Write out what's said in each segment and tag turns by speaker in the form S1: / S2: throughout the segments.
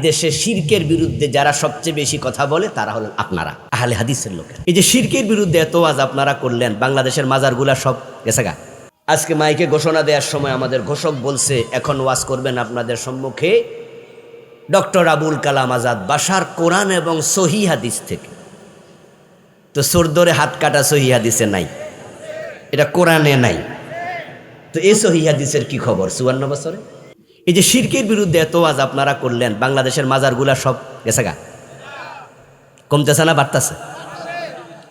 S1: এদেশে শিরকের বিরুদ্ধে যারা সবচেয়ে বেশি কথা বলে তারা হলেন আপনারা, আহলে হাদিসের লোকের। এই যে শিরকের বিরুদ্ধে এত ওয়াজ আপনারা করলেন, বাংলাদেশের মাজারগুলা সব গেছে গা। আজকে মাইকে ঘোষণা দেওয়ার সময় আমাদের ঘোষক বলছে এখন ওয়াজ করবেন আপনাদের সম্মুখে ডক্টর আবুল কালাম আজাদ বাশার, কোরআন এবং সহি হাদিস থেকে। তো সরদরে হাত কাটা সহি হাদিসে নাই, এটা কোরআনে নাই, তো এই সহি হাদিসের কি খবর 54 বছরে? এই যে শিরকের বিরুদ্ধে এত ওয়াজ আপনারা করলেন, বাংলাদেশের মাজারগুলা সব গেছে গা, কমতেছে না বাড়তেছে?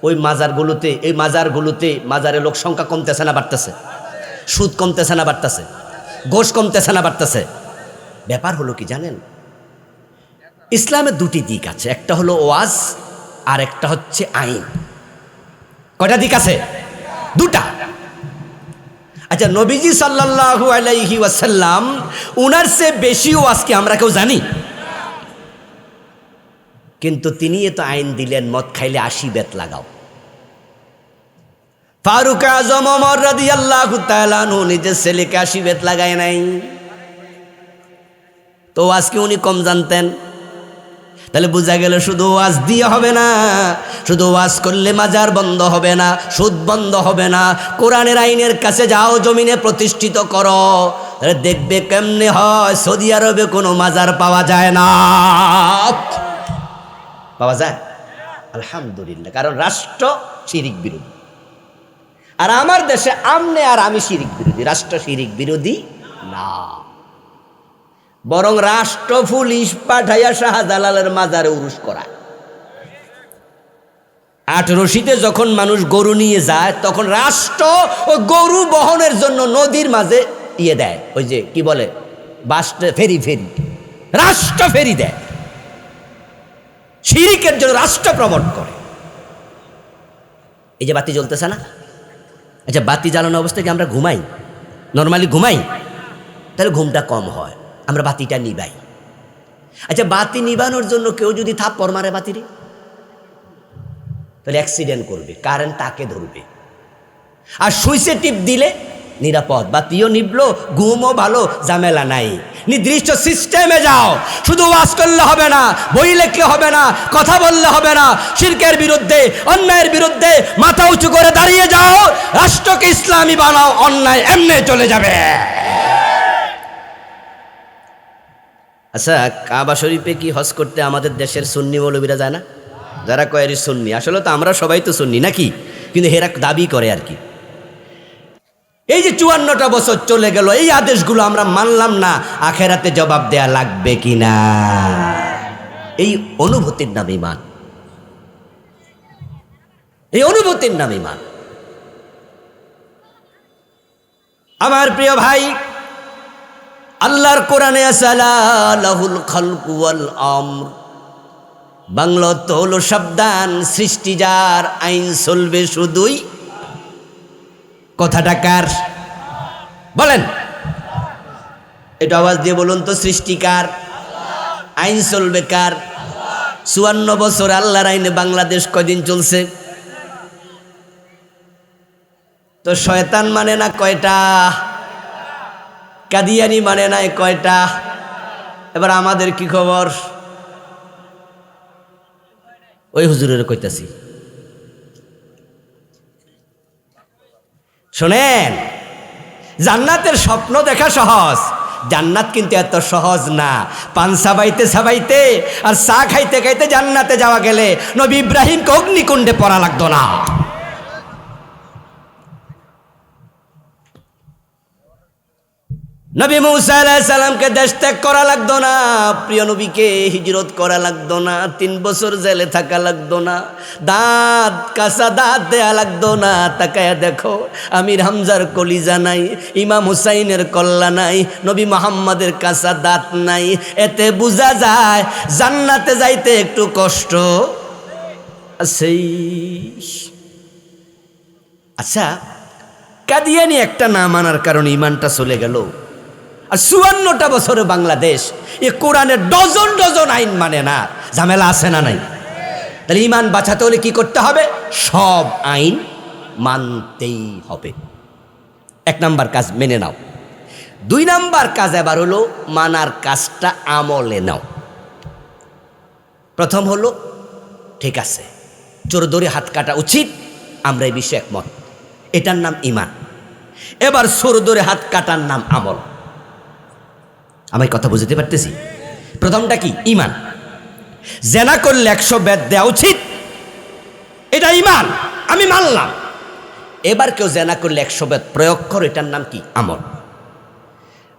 S1: ওই মাজারগুলোতে, এই মাজারগুলোতে মাজারের লোক সংখ্যা কমতেছে না বাড়তেছে? সুদ কমতেছে না বাড়তেছে? ঘোষ কমতেছে না বাড়তেছে? ব্যাপার হলো কি জানেন, ইসলামের দুটি দিক আছে, একটা হলো ওয়াজ আর একটা হচ্ছে আইন। কয়টা দিক আছে? দুটা। আচ্ছা, নবীজি সাল্লাল্লাহু আলাইহি ওয়াসাল্লাম উনার চেয়ে বেশি ওয়াজকে আমরা কেউ জানি, কিন্তু তিনি এত আইন দিলেন মদ খাইলে 80 বেত লাগাও। ফারুক আজম ওমর রাদিয়াল্লাহু তাআলা আনহু নিজের ছেলেকে 80 বেত লাগায় নাই, তো আজকে উনি কম জানতেন। তাহলে বোঝা গেল শুধু ওয়াজ দিয়ে হবে না, শুধু ওয়াজ করলে মাজার বন্ধ হবে না, সুদ বন্ধ হবে না। কোরআনের আইনের কাছে যাও, জমিনে প্রতিষ্ঠিত করো, তাহলে দেখবে কেমনে হয়। সৌদি আরবে কোনো মাজার পাওয়া যায় না, পাওয়া যায় আলহামদুলিল্লাহ, কারণ রাষ্ট্র শিরিক বিরোধী। আর আমার দেশে আমনে আর আমি শিরিক বিরোধী, রাষ্ট্র শিরিক বিরোধী না। বরং রাষ্ট্র পুলিশ পাঠাইয়া শাহজালালের মাজারে উরুস করায়। 8 রশিদে যখন মানুষ গরু নিয়ে যায়, তখন রাষ্ট্র ওই গরু বহনের জন্য নদীর মাঝে ইয়ে দেয়, ওই যে কি বলে বাসটা, ফেরি, রাষ্ট্র ফেরি দেয়। শিরিকের জন্য রাষ্ট্র প্রমোট করে। এই যে বাতি জ্বলতেছে না, আচ্ছা বাতি জ্বালানো অবস্থায় কি আমরা ঘুমাই? নর্মালি ঘুমাই? তাহলে ঘুমটা কম হয়, আমরা বাতিটা নিবাই। আচ্ছা, বাতি নিবানোর জন্য কেউ যদি থাপ্পড় মারে বাতিরে, তাহলে অ্যাক্সিডেন্ট করবে, কারেন্ট তাকে ধরবে। আর সুইচে টিপ দিলে নিরাপদ, বাতিও নিবলো, ঘুমও ভালো, ঝামেলা নাই। নির্দিষ্ট সিস্টেমে যাও। শুধু ওয়াজ করলে হবে না, বই লিখলে হবে না, কথা বললে হবে না। শিরকের বিরুদ্ধে, অন্যায়ের বিরুদ্ধে মাথা উঁচু করে দাঁড়িয়ে যাও, রাষ্ট্রকে ইসলামী বানাও, অন্যায় এমনি চলে যাবে। আচ্ছা, কাবা শরীফে কি হজ করতে আমাদের দেশের সুন্নি মৌলবীরা যায় না? যারা কয়েরি সুন্নি, আসলে তো আমরা সবাই তো সুন্নি নাকি, কিন্তু এরা দাবি করে আর কি। এই যে 54টা বছর চলে গেল, এই আদেশগুলো আমরা মানলাম না, আখেরাতে জবাব দেয়া লাগবে কিনা? এই অনুভূতির নাম ঈমান, এই অনুভূতির নাম ঈমান। আমার প্রিয় ভাই, আল্লাহর কোরআনে আছে আলা লাহুল খালকু ওয়াল আমর, বাংলা তো হলো সাবধান, সৃষ্টি যার, আইন চলবে শুধুই। কথাটা কার বলেন? এটা আওয়াজ দিয়ে বলুন তো, সৃষ্টিকার, আইন চলবে কার? 54 বছর আল্লাহর আইনে বাংলাদেশ কয়দিন চলছে? তো শয়তান মানে না কয়টা? কাদিয়ানি মানে নাই কয়টা? এবার আমাদের কি খবর? ওই হুজুরের কইতাছি, শোনেন, জান্নাতের স্বপ্ন দেখা সহজ, জান্নাত কিন্তু এত সহজ না। পান সাবাইতে সাবাইতে আর চা খাইতে খাইতে জান্নাতে যাওয়া গেলে নবী ইব্রাহিমকে অগ্নিকুণ্ডে পড়া লাগতো না। নবী মুসা আলাইহিস সালামকে দেশ ত্যাগ করা লাগতো না, প্রিয় নবীকে হিজরত করা লাগতো না, 3 বছর জেলে থাকা লাগতো না, দাঁত কাঁচা দাঁত দেয়া লাগতো না। তাকায়া দেখো, আমির হামজার কলিজা নাই, ইমাম হুসাইনের কল্লা নাই, নবী মুহাম্মাদের কাঁচা দাঁত নাই। এতে বোঝা যায় জান্নাতে যাইতে একটু কষ্ট আছে। আচ্ছা, কাদিয়ানি একটা না মানার কারণে ইমানটা চলে গেল, আর 54টা বছরে বাংলাদেশ এ কোরআনের ডজন ডজন আইন মানে না। ঝামেলা আছে না নাই? তাহলে ইমান বাঁচাতে হলে কি করতে হবে? সব আইন মানতেই হবে। 1 নাম্বার কাজ মেনে নাও। 2 নাম্বার কাজ এবার হলো মানার কাজটা আমলে নাও। প্রথম হলো, ঠিক আছে, চোর ধরে হাত কাটা উচিত, আমরা এই বিষয়ে একমত, এটার নাম ঈমান। এবার চোর ধরে হাত কাটার নাম আমল। আমি কথা বুঝতে পারতেছি? প্রথমটা কি? ঈমান। জেনা করলে 100 বেত দেওয়া উচিত, এটা ঈমান, আমি মানলাম। এবার কেউ জেনা করলে 100 বেত প্রয়োগ করো, এটার নাম কি? আমল।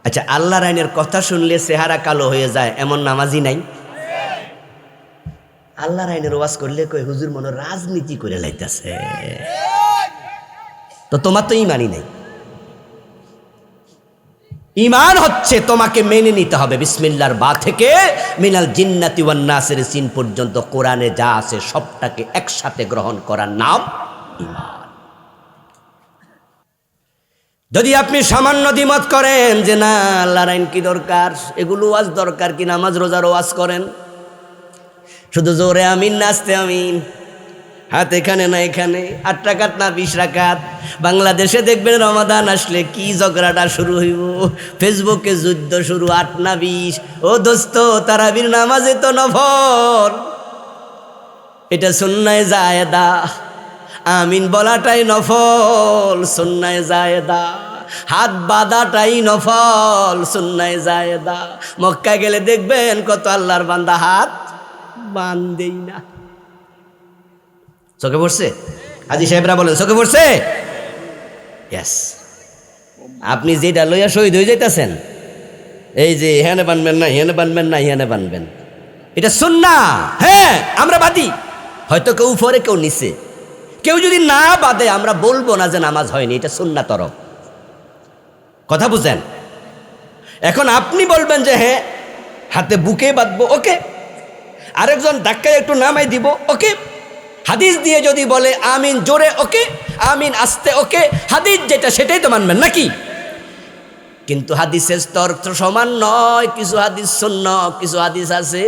S1: আচ্ছা, আল্লাহর আইনের কথা শুনলে চেহারা কালো হয়ে যায় এমন নামাজি নাই? আল্লাহর আইনের ওয়াজ করলে কই হুজুর মনে রাজনীতি করে লাইতেছে, তো তোমার তো ঈমানই নাই। ঈমান হচ্ছে তোমাকে মেনে নিতে হবে বিসমিল্লাহর বা থেকে মিনাল জিন্নাতি ওয়ান নাসের সিন পর্যন্ত কোরআনে যা আছে সবটাকে একসাথে গ্রহণ করার নাম ঈমান। যদি আপনি সামান্য দ্বিমত করেন যে না আল্লাহর আইন কি দরকার, এগুলো ওয়াজ দরকার কি, নামাজ রোজার ওয়াজ করেন, শুধু জোরে আমিন নাচতে আমিন, হাত এখানে না এখানে, 8 রাকাত না 20 রাকাত। বাংলাদেশে দেখবেন রমাদান আসলে কি ঝগড়াটা শুরু হইব, ফেসবুকে যুদ্ধ শুরু, 8 না 20। ও দোস্ত, তারাবির নামাজে তো নফল, এটা সুন্নায়ে জায়েদা, আমিন বলাটাই নফল, সুন্নায়ে জায়েদা, হাত বাঁধাটাই নফল, সুন্নায়ে জায়েদা। মক্কা গেলে দেখবেন কত আল্লাহর বান্দা হাত বাঁধেই না। চোখে পড়ছে? হাজী সাহেবরা বলেন চোখে পড়ছে? ইয়েস। আপনি যেটা লইয়া শহীদ হয়ে যাইতেছেন, এই যে হেনে বানবেন না, হেনে বানবেন না, হেনে বানবেন, এটা সুন্নাহ। হ্যাঁ, আমরা বাদি, হয়তো কেউ উপরে কেউ নিচে, কেউ যদি না বাদে আমরা বলবো না যে নামাজ হয়নি, এটা সুন্নাহ তরফ। কথা বুঝেন? এখন আপনি বলবেন যে হ্যাঁ হাতে বুকে বাঁধবো, ওকে, আরেকজন ধাক্কায় একটু নামাই দিব, ওকে, হাদিস দিয়ে যদি বলে আমিন জোরে, ওকে, আমিন আস্তে, ওকে, হাদিস যেটা সেটাই তো মানবেন নাকি? কিন্তু হাদিসের স্তর তো সমান নয়, কিছু হাদিস সুন্নাহ, কিছু হাদিস আছে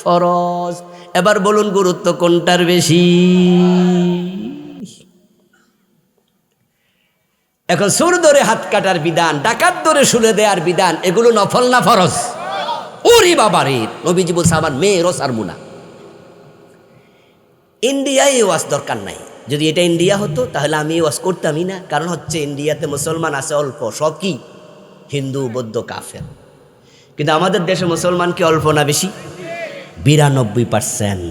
S1: ফরজ। এবার বলুন গুরুত্ব কোনটার বেশি? এখন চোর ধরে হাত কাটার বিধান, ডাকাত ধরে শুলে দেওয়ার বিধান, এগুলো নফল না ফরজ? ওরে বাবা রে, নবীজি বলছে আমার মেয়েরও সারমুনা। ইন্ডিয়ায় এই ওয়াজ দরকার নাই। যদি এটা ইন্ডিয়া হতো তাহলে আমি এই ওয়াজ করতামই না, কারণ হচ্ছে ইন্ডিয়াতে মুসলমান আছে অল্প, সব কি হিন্দু বৌদ্ধ কাফের। কিন্তু আমাদের দেশে মুসলমান কি অল্প না বেশি? 92%।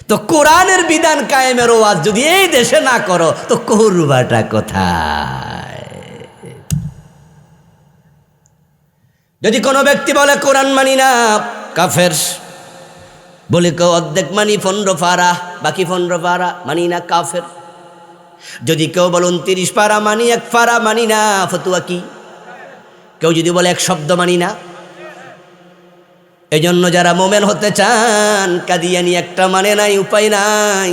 S1: তো কোরআনের বিধান কায়েমের ওয়াজ যদি এই দেশে না করো তো করবাটা কোথায়? যদি কোনো ব্যক্তি বলে কোরআন মানি না, কাফের, বলে কেউ অর্ধেক মানি 15 পারা, বাকি 15 পারা মানি না, কাফের। যদি কেউ বলে 29 পারা মানি, 1 পারা মানি না, ফতুয়া কি? কেউ যদি বলে 1 শব্দ মানি না। এজন্য যারা মোমেন হতে চান, কাদিয়ানি একটা মানে নাই, উপায় নাই,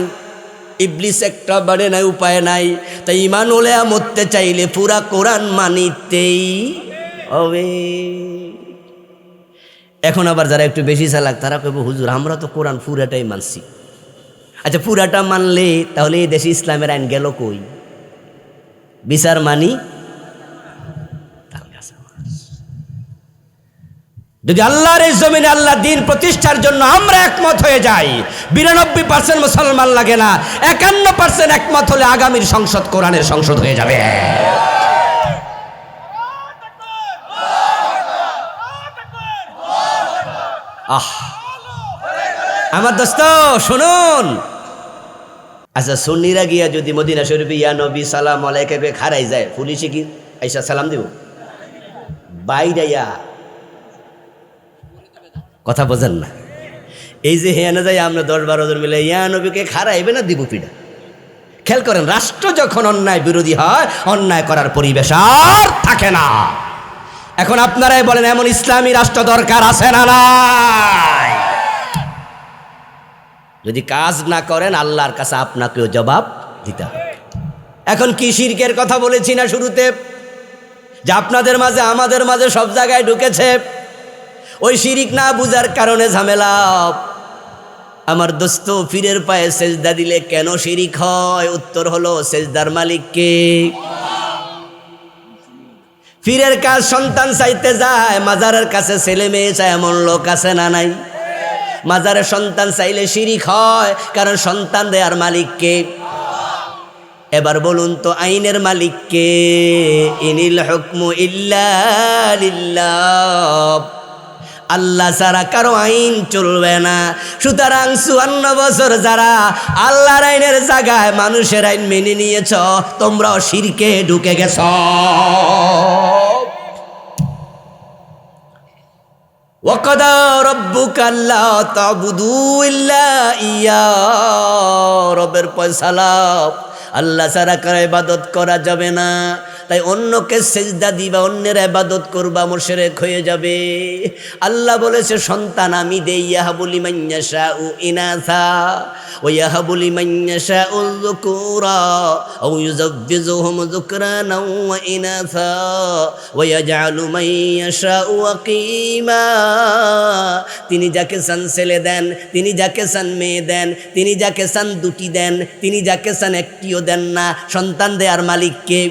S1: ইবলিস একটা মানে নাই, উপায় নাই। তাই ঈমান ওলে মরতে চাইলে পুরা কোরআন মানিতেই হবে। এখন আবার যারা একটু বেশি চালাক তারা কইব হুজুর আমরা তো কোরআন পুরাটাই মানছি। আচ্ছা পুরাটা মানলে তাহলে এই দেশে ইসলামের আইন গেল কই? বিচার মানি। যদি আল্লাহর এই জমিনে আল্লাহ দিন প্রতিষ্ঠার জন্য আমরা একমত হয়ে যাই, 92% মুসলমান লাগে না, 51% একমত হলে আগামীর সংসদ কোরআনের সংসদ হয়ে যাবে। আমার দোস্ত শুনুন, আচ্ছা সুন্নিরা গিয়া যদি মদিনা শরীফে ইয়া নবী সালাম আলাইকা খারাই যায়, পুলিশে কি আইসা সালাম দিব? বাইরাইয়া কথা বোঝেন না? এই যে হেয়া না যাই আমরা 10-12 জন মিলে ইয়া নবীকে খারাইবে না দিব পিঠা? খেয়াল করেন, রাষ্ট্র যখন অন্যায় বিরোধী হয়, অন্যায় করার পরিবেশ আর থাকে না। এখন আপনারাই বলেন এমন ইসলামী রাষ্ট্র দরকার আছে না নাই? যদি কাজ না করেন আল্লাহর কাছে আপনাকেও জবাব দিতে হবে। এখন কি শিরকের কথা বলেছি না শুরুতে, যে আপনাদের মাঝে আমাদের মাঝে সব জায়গায় ঢুকেছে, ওই শিরিক না বুঝার কারণে ঝামেলা। আমার দোস্ত, পীরের পায়ে সেজদা দিলে কেন শিরিক হয়? উত্তর হলো সেজদার মালিক কে? পীরের কাছে সন্তান চাইতে যায়, মাজারের কাছে ছেলে মেয়ে চায়, এমন লোক আছে না নাই? মাজারে সন্তান চাইলে শিরিক হয়, কারণ সন্তান দেয়ার মালিক কে? এবার বলুন তো আইনের মালিক কে? ইনিল হুকমু ইল্লা লিল্লাহ, আল্লাহ ছাড়া কারো আইন চলবে না। সুতরাং 54 বছর যারা আল্লাহর আইনের জায়গায় মানুষের আইন মেনে নিয়েছ, তোমরাও শিরকে ঢুকে গেছ। ওয়াকাদা রাব্বুকা আল্লা তা'বুদু ইল্লা ইয়া, রবের ফয়সালা আল্লাহ ছাড়া কারো ইবাদত করা যাবে না। তাই অন্যকে সেজদা দিবা, অন্যের ইবাদত করবা, মুশরিক হয়ে যাবে। আল্লাহ বলেছে সন্তান আমি দেই, ইয়াহাবু লিমান ইয়াশাউ ইনাসা ওয়া ইয়াহাবু লিমান ইয়াশাউ যুকুরা আও ইউযাব্বিজুহুম যুকরানা ওয়া ইনাসা ওয়া ইয়াজআলু মান ইয়াশাউ আকিমা। তিনি যাকে চান ছেলে দেন, তিনি যাকে চান মেয়ে দেন, তিনি যাকে চান দুটি দেন, তিনি যাকে চান একটিও দেন না। সন্তান দেয়ার মালিক কে?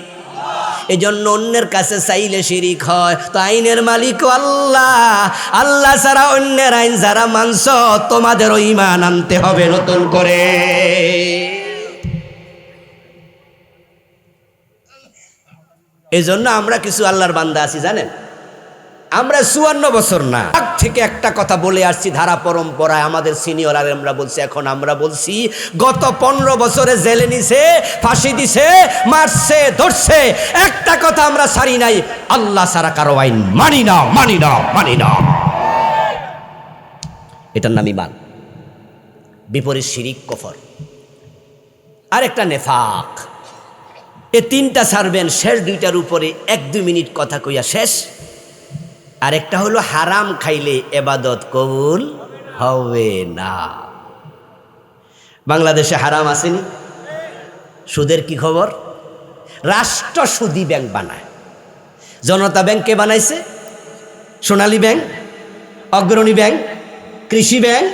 S1: এজন্য অন্যের কাছে চাইলে শিরিক হয়। তো আইনের মালিক আল্লাহ, আল্লাহ ছাড়া অন্যের আইন যারা মানছ, তোমাদেরও ঈমান আনতে হবে নতুন করে। এজন্য আমরা কিছু আল্লাহর বান্দা আছি জানেন, আমরা 54 বছর না আগ থেকে একটা কথা বলে আসছি, ধারা পরম্পরায় আমাদের সিনিয়র আর আমরা বলছি, এখন আমরা বলছি। গত 15 বছরে জেলে নিছে, ফাঁসি দিছে, মারছে, ধরছে, একটা কথা আমরা ছাড়ি নাই, আল্লাহ ছাড়া কারো আইন মানি না, মানি না, মানি না। এটার নাম ঈমান। বিপরীত শিরিক, কুফর, আর একটা নেফাক। এ তিনটা ছাড়বেন, শেষ দুইটার উপরে 1-2 মিনিট কথা কইয়া শেষ। আরেকটা হলো হারাম খাইলে এবাদত কবুল হবে না। বাংলাদেশে হারাম আসেনি? সুদের কি খবর? রাষ্ট্র সুদী ব্যাংক বানায়। জনতা ব্যাংক কে বানাইছে? সোনালী ব্যাংক, অগ্রণী ব্যাংক, কৃষি ব্যাংক।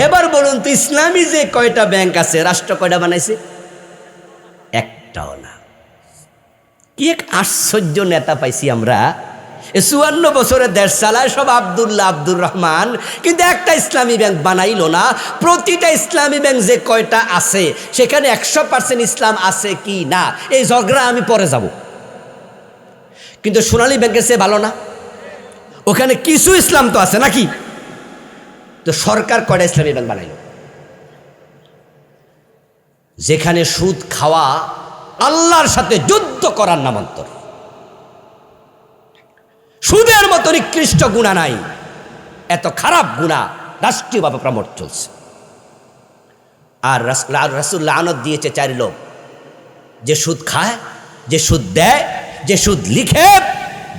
S1: এবার বলুন তো ইসলামী যে কয়টা ব্যাংক আছে, রাষ্ট্র কয়টা বানাইছে? একটাও না। কি এক আশ্চর্য নেতা পাইছি আমরা। 54 বছরে দেশ চালায় সব আব্দুল্লাহ, আব্দুর রহমান, কিন্তু একটা ইসলামী ব্যাংক বানাইল না। প্রতিটা ইসলামী ব্যাংক যে কয়টা আছে, সেখানে 100% ইসলাম আছে কি না, এই ঝগড়া আমি পরে যাব। কিন্তু সোনালী ব্যাংকের চেয়ে ভালো না? ওখানে কিছু ইসলাম তো আছে নাকি? তো সরকার কয়টা ইসলামী ব্যাংক বানাইল? যেখানে সুদ খাওয়া আল্লাহর সাথে যুদ্ধ করার নামান্তর। সুদের মতো নিকৃষ্ট গুনাহ নাই, এত খারাপ গুনাহ রাষ্ট্রীয়ভাবে প্রমোট চলছে। আর রাসূল লানত দিয়েছে 4 লোক, যে সুদ খায়, যে সুদ দেয়, যে সুদ লিখে,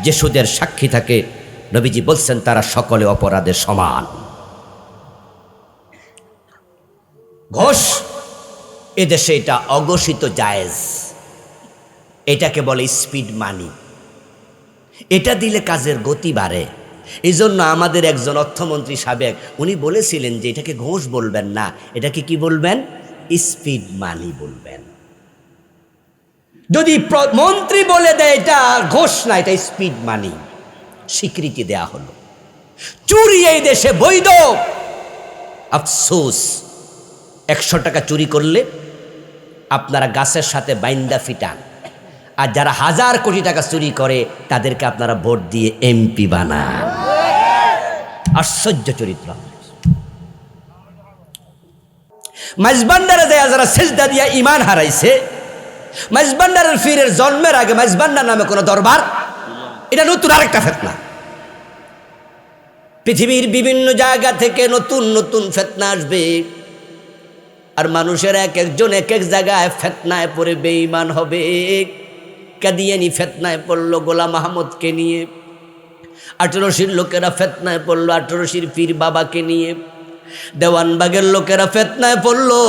S1: যে সুদের সাক্ষী থাকে। নবীজি বলছেন তারা সকলে অপরাধের সমান। ঘোষ এদেশে এটা অঘোষিত জায়েজ, এটাকে বলে স্পিড মানি। এটা দিলে কাজের গতি বাড়ে। এই জন্য আমাদের একজন অর্থমন্ত্রী সাবেক, উনি বলেছিলেন যে এটাকে ঘোষ বলবেন না, এটাকে কি বলবেন? স্পিড মানি বলবেন। যদি মন্ত্রী বলে দেয় এটা ঘোষ না, এটা স্পিড মানি, স্বীকৃতি দেয়া হলো। চুরি এই দেশে বৈধ। আফসোস, 100 টাকা চুরি করলে আপনারা গাছের সাথে বাইন্দা ফিটান, আর যারা 1000 কোটি টাকা চুরি করে তাদেরকে আপনারা ভোট দিয়ে এমপি বানান। আশ্চর্য চরিত্র। মাইজবান্ডারে যায় যারা সেজদা দিয়া ঈমান হারাইছে, মাইজবান্ডারের ফিরের জন্মের আগে মাইজবান্ডার নামে কোনো দরবার, এটা নতুন আরেকটা ফিতনা। পৃথিবীর বিভিন্ন জায়গা থেকে নতুন নতুন ফিতনা আসবে, আর মানুষের এক একজন এক এক জায়গায় ফিতনায় পড়ে বেঈমান হবে। কাদিয়ানি ফিতনায় পড়লো গোলাম আহমদকে নিয়ে, 18শির লোকেরা ফিতনায় পড়লো 18শির পীর বাবাকে নিয়ে, দেওয়ানবাগের লোকেরা ফিতনায় পড়লো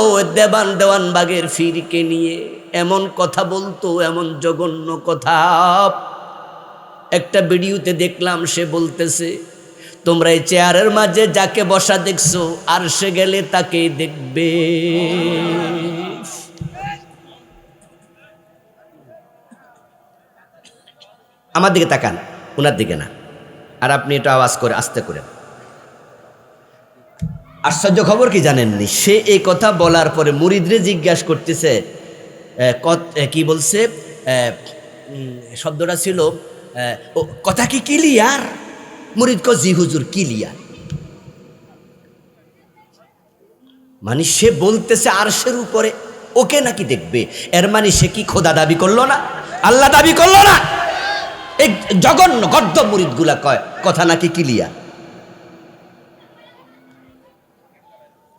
S1: দেওয়ানবাগের পীরকে নিয়ে। এমন কথা বলতো, এমন জঘন্য কথা। একটা ভিডিওতে দেখলাম, সে বলতেছে তোমরা এই চেয়ারের মাঝে যাকে বসা দেখছো, আর সে গেলে তাকেই দেখবে। আমার দিকে তাকান, ওনার দিকে না। আর আপনি এটা আওয়াজ করে আস্তে করে। আশ্চর্য খবর কি জানেননি, সে এই কথা বলার পরে মুরিদরে জিজ্ঞাসা করতেছে, কি বলছে, শব্দটা ছিল কথা কি ক্লিয়ার? মুরিদ কো জি হুজুর ক্লিয়ার। মানে সে বলতেছে আরশের উপরে ওকে নাকি দেখবে, এর মানে সে কি খোদা দাবি করলো না, আল্লাহ দাবি করলো না? এই জঘন্য গদ্য মুরিদ গুলা কয় কথা নাকি ক্লিয়ার।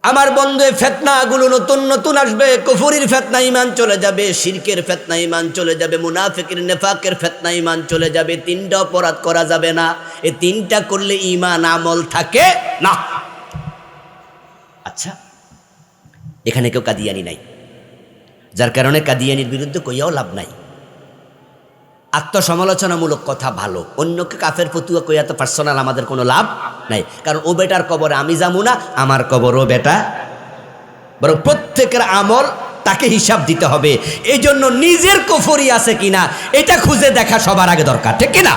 S1: আমার বন্ধু, ফেতনা গুলো নতুন নতুন আসবে। কুফরির ফেতনা ঈমান চলে যাবে, শিরকের ফেতনা ঈমান চলে যাবে, মুনাফিকের নেফাকের ফেতনা ঈমান চলে যাবে। তিনটা অপরাধ করা যাবে না, এই তিনটা করলে ঈমান আমল থাকে না। আচ্ছা, এখানে কেউ কাদিয়ানি নাই, যার কারণে কাদিয়ানির বিরুদ্ধে কইয়াও লাভ নাই। আত্মসমালোচনামূলক কথা ভালো, অন্যকে কাফের ফতুয়া কইয়া তো পার্সোনাল আমাদের কোনো লাভ নাই, কারণ ও বেটার কবরে আমি যাবো না, আমার কবর ও বেটা, বরং প্রত্যেকের আমল তাকে হিসাব দিতে হবে। এই জন্য নিজের কুফরি আছে কিনা এটা খুঁজে দেখা সবার আগে দরকার, ঠিক কিনা?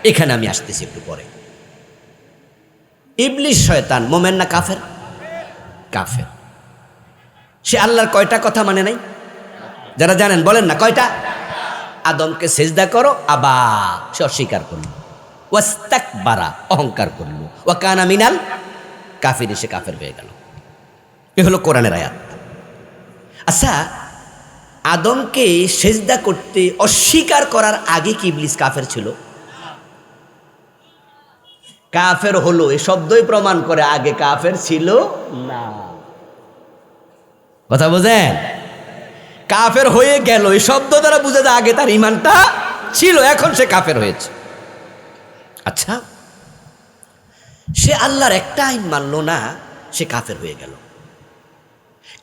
S1: এখানে আমি আসতেছি একটু পরে। ইবলিস শয়তান মোমেন না কাফের? কাফের। সে আল্লাহর কয়টা কথা মানে নাই? যারা জানেন বলেন না কয়টা? আদমকে সেজদা করো, আবা সে অস্বীকার করলো, ওয়াস্তাকবারা অহংকার করলো, ওয়া কানা মিনাল কাফির, সে কাফের হয়ে গেল। এ হলো কোরআনের আয়াত। আচ্ছা, আদমকে সেজদা করতে অস্বীকার করার আগে কি ইবলিস কাফের ছিল? কাফের হলো, এই শব্দই প্রমাণ করে আগে কাফের ছিল না। কথা বোঝেন? কাফের হয়ে গেল এই শব্দ দ্বারা বুঝে যায় আগে তার ঈমানটা ছিল, এখন সে কাফের হয়েছে। আচ্ছা, সে আল্লাহর একটা আইন মানলো না, সে কাফের হয়ে গেল।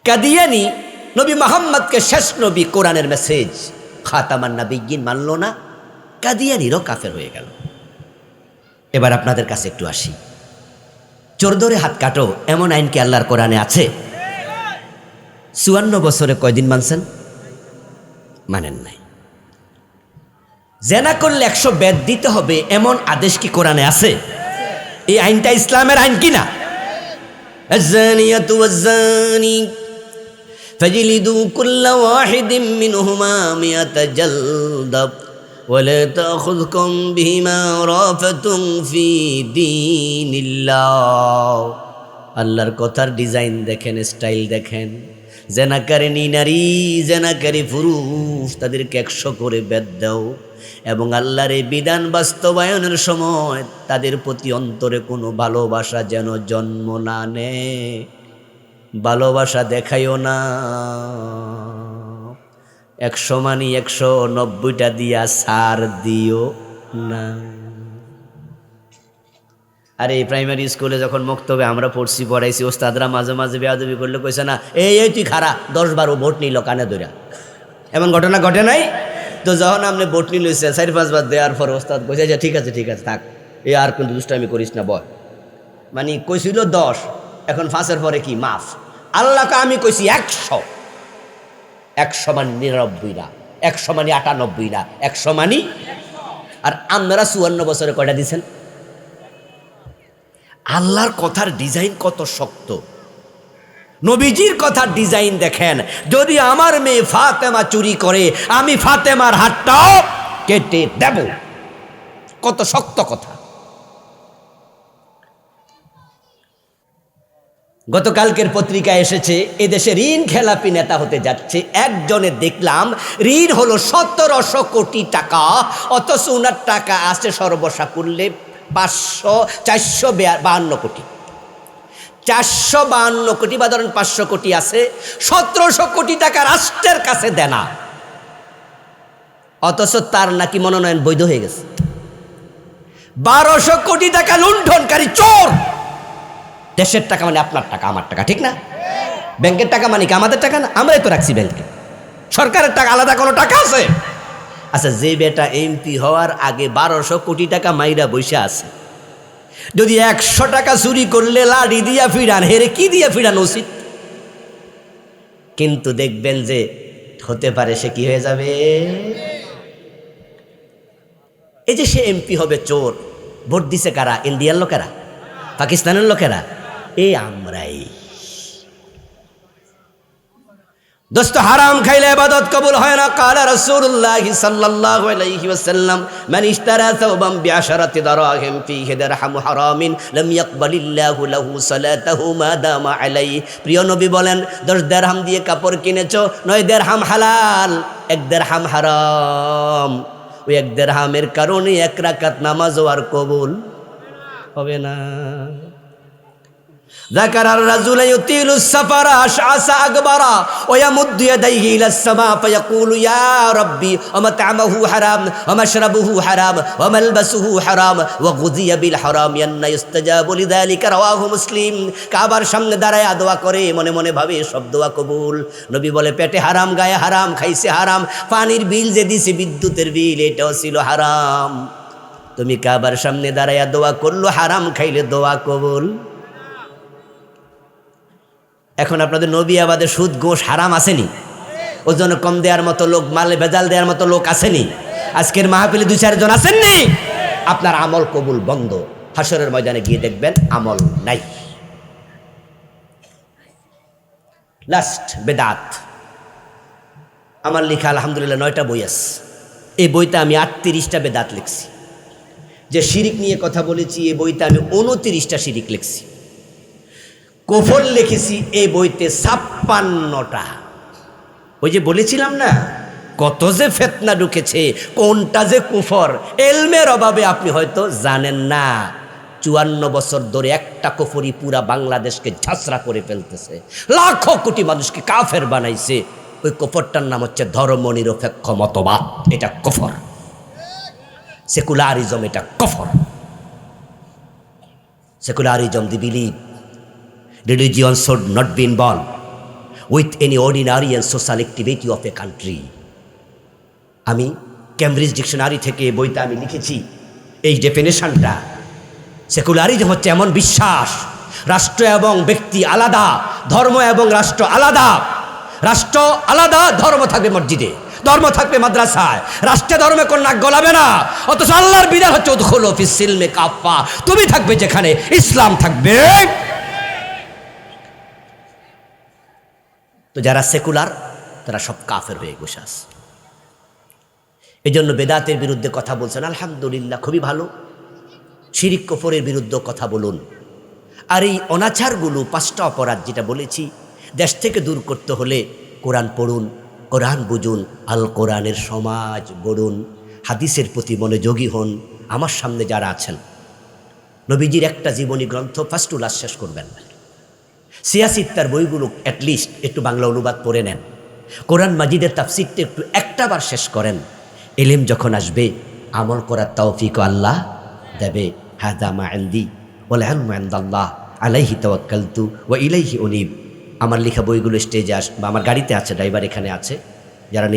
S1: কাদিয়ানি নবী মুহাম্মদকে শেষ নবী, কোরআনের মেসেজ, খাতামান নাবিয়্যিন মানলো না, কাদিয়ানিরও কাফের হয়ে গেল। এবার আপনাদের কাছে একটু আসি, চোর ধরে হাত কাটো এমন আইন কি আল্লাহর কোরআনে আছে? 54 বছরে কয়দিন মানছেন? মানেন নাই। জেনা করলে 100 বেদ দিতে হবে এমন আদেশ কি কোরআনে আছে? এই আইনটা ইসলামের আইন কিনা? আয-যানিয়াতু ওয়াজ-যানি ফাজলিদু কুল্লা ওয়াহিদিন মিনহুমা মিয়াতা জালদা ওয়া লা তাখুযকুম বিহিমা রাফাতুন ফি দীনিল্লাহ। আল্লাহর কথার ডিজাইন দেখেন, স্টাইল দেখেন। জেনাকারী নারী, জেনাকারী পুরুষ, তাদেরকে 100 করে বেদ দাও, এবং আল্লাহর এই বিধান বাস্তবায়নের সময় তাদের প্রতি অন্তরে কোনো ভালোবাসা যেন জন্ম না নেয়। ভালোবাসা দেখাইও না। 100 মানি 190টা দিয়া ছাড় দিও না। আরে প্রাইমারি স্কুলে যখন মক্তবে আমরা পড়ছি, পড়াইছি, ওস্তাদরা মাঝে মাঝে বেয়াদবি করলে কইছে না, এই তুই খারা 10-12 ভোট নিল কানে ধরে, এমন ঘটনা ঘটে নাই? তো যখন আপনি ভোট নিল 4-5 বার দেওয়ার পর ওস্তাদ কইছে যে ঠিক আছে থাক, এই আর কিন্তু দুষ্টামি করিস না বয়। মানে কইছিল 10, এখন 5-এর পরে কি মাফ। আল্লাহকে আমি কইছি 100 মানে 99 না, 100 মানে 98 না, 100 মানে। আর আপনারা 54 বছরে কয়টা দিছেন? আল্লাহর কথার ডিজাইন কত শক্ত। নবীজির কথার ডিজাইন দেখেন, যদি আমার মেয়ে ফাতেমা চুরি করে আমি ফাতেমার হাতটাও কেটে দেব। কত শক্ত কথা। গতকালকের পত্রিকায় এসেছে, এদেশে ঋণ খেলাপি নেতা হতে যাচ্ছে একজনে, দেখলাম ঋণ হলো 1700 কোটি টাকা, অথচ ওনার টাকা আছে সর্বসা করলে 452 কোটি। 452 কোটি বা ধরেন 500 কোটি আছে, 1700 কোটি টাকা রাষ্ট্রের কাছে দেনা, অথচ তার নাকি মনোনয়ন বৈধ হয়ে গেছে। 1200 কোটি টাকা লুণ্ঠনকারী চোর। দেশের টাকা মানে আপনার টাকা, আমার টাকা, ঠিক না? ব্যাংকের টাকা মানে কি আমাদের টাকা না? আমরাই তো রাখছি ব্যাংকে। সরকারের টাকা আলাদা কোনো টাকা আছে? আচ্ছা, যে বেটা এমপি হওয়ার আগে 1200 কোটি টাকা মাইরা বসে আছে, যদি 100 টাকা চুরি করলে লাড়ি দিয়া ফিরান, হেরে কি দিয়া ফিরান উচিত? কিন্তু দেখবেন যে হতে পারে সে কি হয়ে যাবে। এই যে সে এমপি হবে চোর, ভোট দিছে কারা? ইন্ডিয়ার লোকেরা, পাকিস্তানের লোকেরা। এই আমরাই। দোস্ত, হারাম খাইলে ইবাদত কবুল হয় না। কালা রাসূলুল্লাহ সাল্লাল্লাহু আলাইহি ওয়াসাল্লাম, মান ইশতারা সাওবান বিআশারাতি দারাহিম ফীহি দিরহাম হারামিন লাম ইয়াকবালিল্লাহু লাহু সালাতাহু মা দামা আলাইহি। প্রিয় নবী বলেন, 10 দিরহাম দিয়ে কাপড় কিনেছো, 9 দিরহাম হালাল, 1 দিরহাম হারাম। ওই 1 দিরহামের কারণে 1 রাকাত নামাজও আর কবুল হবে না। ذكر الرجل يطيل السفر أشعث أكبر ويمد يديه إلى السماء فيقول يا ربي ومطعمه حرام ومشربه حرام وملبسه حرام وغذي بالحرام أن يستجاب لذلك رواه مسلم। কাবার সামনে দাঁড়ায় দোয়া করে, মনে মনে ভাবে সব দোয়া কবুল। নবী বলে, পেটে হারাম, গায়ে হারাম, খাইছে হারাম, পানির বিল যে দিছে, বিদ্যুতের বিল, এটাও ছিল হারাম। তুমি কাবার সামনে দাঁড়ায় দোয়া করলো, হারাম খাইলে দোয়া কবুল। এখন আপনাদের নবী আমাদের সুদ গোশ হারাম আসেনি? ওজন কম দেওয়ার মতো লোক, মালে ভেজাল দেওয়ার মতো লোক আসেনি? আজকের মাহফিলে 2-4 জন আসেননি? আপনার আমল কবুল বন্ধ। হাসরের ময়দানে গিয়ে দেখবেন আমল নাই। লাস্ট বেদাত। আমার লেখা আলহামদুলিল্লাহ 9টা বই আছে। এই বইতে আমি 38টা বেদাত লিখছি। যে শিরিক নিয়ে কথা বলেছি, এই বইতে আমি 29টা শিরিক লিখছি। কুফর লিখেছি এই বইতে 56টা। ওই যে বলেছিলাম না, কত যে ফিতনা ঢুকেছে, কোনটা যে কুফর, এলমের অভাবে আপনি হয়তো জানেন না। 54 বছর ধরে একটা কুফরি পুরা বাংলাদেশকে ঝাঁসরা করে ফেলতেছে, লাখো কোটি মানুষকে কাফের বানাইছে। ওই কুফরটার নাম হচ্ছে ধর্মনিরপেক্ষ মতবাদ। এটা কুফর। সেকুলারিজম, এটা কুফর। Secularism, the believe religion should not be involved with any ordinary and social activity of a country. আমি ক্যামব্রিজ ডিকশনারি থেকে বইতে আমি লিখেছি এই ডেফিনেশনটা। সেকুলারিজম হচ্ছে এমন বিশ্বাস, রাষ্ট্র এবং ব্যক্তি আলাদা, ধর্ম এবং রাষ্ট্র আলাদা। রাষ্ট্র আলাদা, ধর্ম থাকবে মসজিদে, ধর্ম থাকবে মাদ্রাসায়, রাষ্ট্রে ধর্মে কোন নাক গলাবে না। অথচ আল্লাহর বিধান হচ্ছে উদখুলু ফিস সিলমি কাফা, তুমি থাকবে যেখানে, ইসলাম থাকবে। তো যারা সেকুলার তারা সব কাফের হয়ে বসে আছে। এই জন্য বেদাতের বিরুদ্ধে কথা বলছেন, আলহামদুলিল্লাহ, খুবই ভালো। শিরিক কুফরের বিরুদ্ধে কথা বলুন। আর এই অনাচারগুলো, 5টা অপরাধ যেটা বলেছি, দেশ থেকে দূর করতে হলে কোরআন পড়ুন, কোরআন বুঝুন, আল কোরআনের সমাজ গড়ুন, হাদিসের প্রতি মনোযোগী হন। আমার সামনে যারা আছেন, নবীজির একটা জীবনী গ্রন্থ ফার্স্ট টু লাস্ট শেষ করবেন না। সিয়াসিত্তার বইগুলো অ্যাটলিস্ট একটু বাংলা অনুবাদ করে নেন। কোরআন মাজিদের তাফসিরটা একটু একটাবার শেষ করেন। ইলম যখন আসবে, আমল করার তৌফিক আল্লাহ দেবে। হাদা মা ইনদি ওয়াল ইলমু ইনদাল্লাহ আলাইহি তাওয়াক্কালতু ওয়া ইলাইহি উনীব। আমার লেখা বইগুলো স্টেজে বা আমার গাড়িতে আছে, ড্রাইভার এখানে আছে, যারা